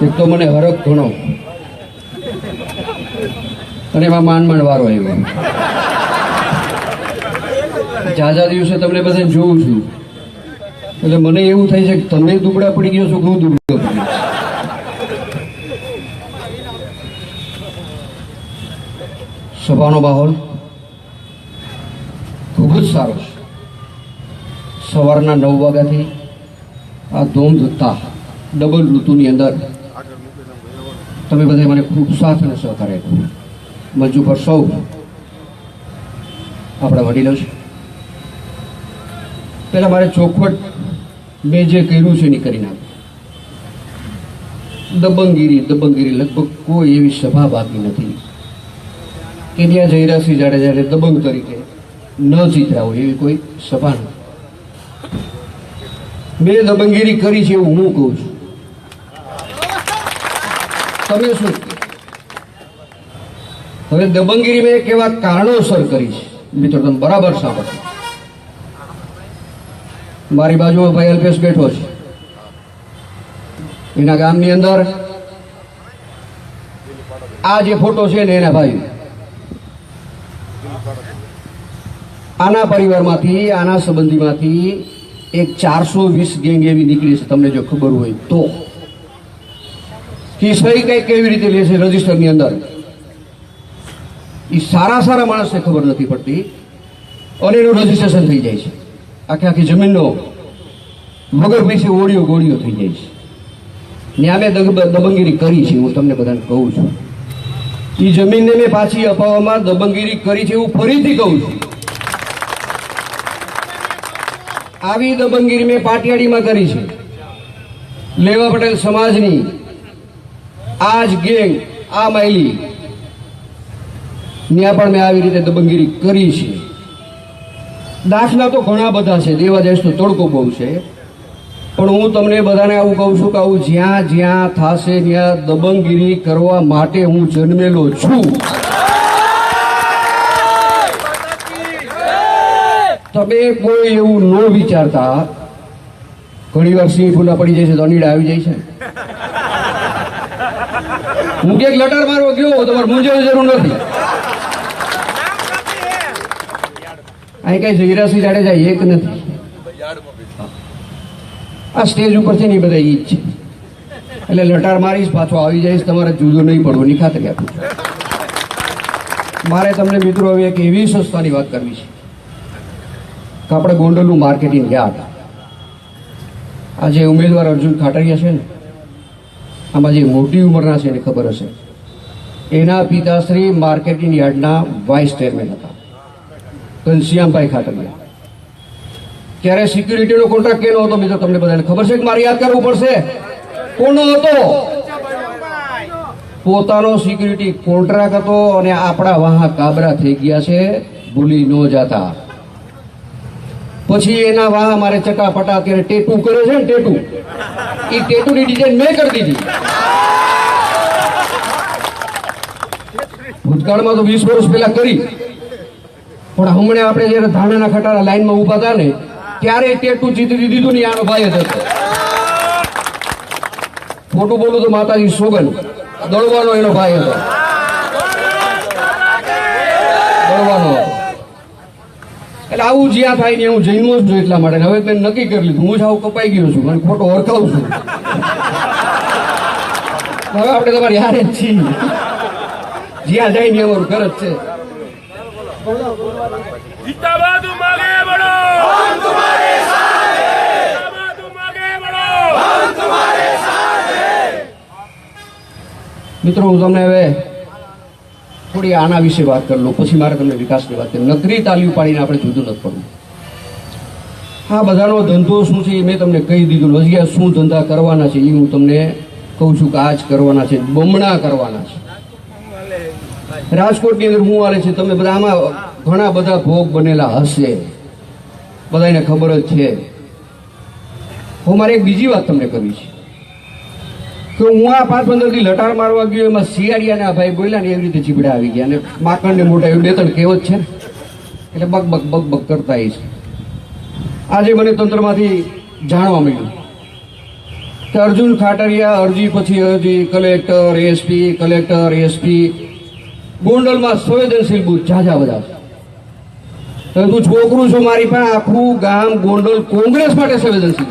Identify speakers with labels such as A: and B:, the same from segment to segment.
A: એક તો મને હરખ ઘણો અને એમાં માંડ વારો આવ્યો. ઝાઝા દિવસે તમને બધાને જોઉં છું એટલે મને એવું થાય છે કે તમે દુબળા પડી ગયો છો કે હું દુબળો પડી ગયો. સભાનો માહોલ ખૂબ જ સારો છે. સવારના 9 વાગ્યાથી આ ધૂમધૂતા ડબલ ઋતુની અંદર તમે બધા મને ખૂબ સાથ અને સહકાર આપ્યો. મંચ ઉપર સૌ આપણા વડીલો છે. પહેલાં મારે ચોખવટ મેં જે કર્યું છે એની કરી નાખું. દબંગગીરી લગભગ કોઈ એવી સભા બાકી નથી કે ત્યાં જયરાજસિંહ જાડેજાને દબંગ તરીકે ન ચિતરા હોય એવી કોઈ સભા નથી. મેં દબંગગીરી કરી છે એવું હું કહું છું. તમે શું હવે દબંગગીરી મેં કેવા કારણોસર કરી છે મિત્રો તમે બરાબર સાંભળો. મારી બાજુમાં ભાઈ અલ્પેશ બેઠો છે. એના ગામની અંદર આ જે ફોટો છે ને એના ભાઈ આના પરિવારમાંથી આના સંબંધીમાંથી એક 420 ગેંગ એવી નીકળી છે. તમને જો ખબર હોય તો કે સહી કઈ કેવી રીતે લે છે રજીસ્ટરની અંદર એ સારા માણસને ખબર નથી પડતી અને એનું રજીસ્ટ્રેશન થઈ જાય છે. આખી જમીનનો વગર પૈસે ઓળીઓ ગોળીઓ થઈ જાય છે. ને અમે દબંગગીરી કરી છે હું તમને બધાને કહું છું. એ જમીનને મેં પાછી અપાવવામાં દબંગગીરી કરી છે એવું ફરીથી કહું છું. આવી દબંગગીરી મેં પાટિયાડીમાં કરી છે. લેવા પટેલ સમાજની આ જ ગેંગ આ માયલી ત્યાં પણ મેં આવી રીતે દબંગગીરી કરી છે. દાખલા તો ઘણા બધા છે, દેવા જઈશ તો તડકો બહુ છે, પણ હું તમને બધાને આવું કહું છું કે આવું જ્યાં જ્યાં થશે ત્યાં દબંગગીરી કરવા માટે હું જન્મેલો છું. તમે કોઈ એવું ન વિચારતા. ઘણી વાર સિંહ ફૂલા પડી જાય છે તો અનીડા આવી જાય છે. હું ક્યાંક લટાર મારવા ગયો તમારે મૂંઝાવાની જરૂર નથી. અહીં કઈ જયરાજસિંહ જાડેજા એક નથી. આ સ્ટેજ ઉપર છે ને એ બધા ઈ જ છે. એટલે લટાર મારીશ પાછો આવી જઈશ તમારે જુદો નહીં પડવાની ખાતરી આપું છું. મારે તમને મિત્રો હવે એક એવી સંસ્થાની વાત કરવી છે કે આપણે ગોંડલનું માર્કેટિંગ યાર્ડ આજે ઉમેદવાર અર્જુન ખાટરિયા છે ને આમાં જે મોટી ઉંમરના છે એને ખબર હશે. એના પિતાશ્રી માર્કેટિંગ યાર્ડના વાઇસ ચેરમેન હતા ઘનશ્યામભાઈ ખાટરિયા. ત્યારે સિક્યુરિટીનો કોન્ટ્રાક્ટ કેનો હતો મિત્રો તમને બધાને ખબર છે કે મારે યાદ કરવું પડશે? કોનો હતો? પોતાનો સિક્યુરિટી કોન્ટ્રાક્ટ હતો. અને આપણા વાહ કાબરા થઈ ગયા છે, ભૂલી ન જાતા. પછી એના વાહ મારે ચટાપટા અત્યારે ટેટુ કરે છે ને ટેટુ, એ ટેટુની ડિઝાઇન મેં કરી દીધી. ભૂતકાળમાં તો 20 વર્ષ પહેલા કરી, પણ હમણાં આપણે જયારે ધાણાના ખટારા લાઈનમાં ઉભા હતા ને ત્યારે ટેટુ ચીતરી દીધું ને આનો ભાઈ જ હતો. ખોટું બોલું તો માતાજી સોગન દળવાનો એનો ભાઈ હતો. દળવાનો હતો. એટલે આવું જ્યાં થાય ને હું જઈનો જ છું એટલા માટે. હવે મેં નક્કી કરી લીધું હું જ આવું કપાઈ ગયો છું અને ખોટો ઓળખાવું છું. હવે આપણે તમારી હારે જ છીએ. જ્યાં જાય ને અમારું ઘર જ છે. મિત્રો હું તમને હવે થોડી આના વિશે વાત કરી લઉં, પછી મારે તમને વિકાસની વાત કરી. નકરી તાલીમ પાડીને આપણે જુદું નથી પડવું. આ બધાનો ધંધો શું છે એ મેં તમને કહી દીધું. હજી શું ધંધા કરવાના છે એ હું તમને કહું છું કે આ જ કરવાના છે, બમણા કરવાના છે. રાજકોટની અંદર શું હાલે છે તમે બધા આમાં ઘણા બધા ભોગ બનેલા હશે, બધાને ખબર જ છે. હું મારે એક બીજી વાત તમને કરવી છે કે હું આ 5-15 દી લટાર મારવા ગયો એમાં શિયાળિયાના ભાઈ બોલ્યા ને એવી રીતે ચીબડા આવી ગયા. અને માકણને મોટા એવી 2-3 કહેવત છે ને એટલે બક કરતા છે. આજે મને તંત્રમાંથી જાણવા મળ્યું કે અર્જુન ખાટરિયા અરજી પછી અરજી, કલેક્ટર એસપી, ગોંડલમાં સંવેદનશીલ બુથ ઝાઝા બધા છે. તું છોકરું છો મારી પાસે, આખું ગામ ગોંડલ કોંગ્રેસ માટે સંવેદનશીલ છે.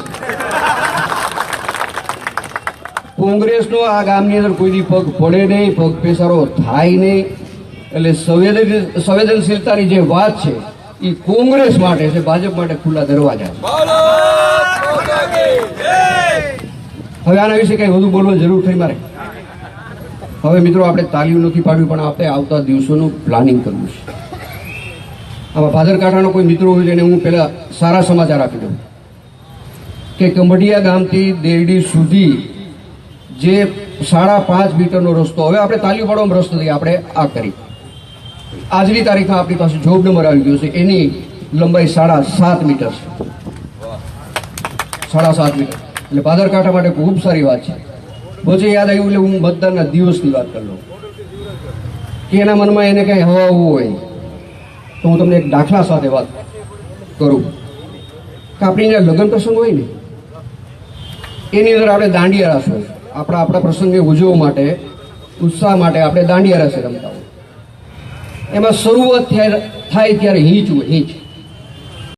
A: કોંગ્રેસનો આ ગામની અંદર કોઈ દી પગ પડે નહીં, પગ પેસારો થાય નહીં. એટલે સંવેદનશીલતાની જે વાત છે એ કોંગ્રેસ માટે છે, ભાજપ માટે ખુલ્લા દરવાજા છે. હવે આના વિશે કઈ વધુ બોલવાની જરૂર થઈ મારે. હવે મિત્રો આપણે તાલીમ નથી પાડવી, પણ આપણે આવતા દિવસોનું પ્લાનિંગ કરવું છે. આમાં ભાદરકાંઠાનો કોઈ મિત્રો હોય જેને હું પહેલા સારા સમાચાર આપી દઉં કે કંભડિયા ગામથી દેરડી સુધી જે 5.5 મીટરનો રસ્તો, હવે આપણે તાલીમ પાડવામાં રસ્તો નથી, આપણે આ કરી આજની તારીખમાં આપણી પાસે જોબ નંબર આવી ગયો છે, એની લંબાઈ 7.5 મીટર છે. 7.5 મીટર એટલે ભાદરકાંઠા માટે ખૂબ સારી વાત છે. પછી યાદ આવ્યું એટલે હું મતદાનના દિવસની વાત કરી લઉં કે એના મનમાં એને કંઈ હવાવું હોય તો હું તમને એક દાખલા સાથે વાત કરું કે આપણી ત્યાં લગ્ન પ્રસંગ હોય ને એની અંદર આપણે દાંડિયા રાસ હોય. આપણા પ્રસંગને ઉજવવા માટે, ઉત્સાહ માટે આપણે દાંડિયા રાસ રમતા હોય. એમાં શરૂઆત થાય ત્યારે હિંચ હોય, હિંચ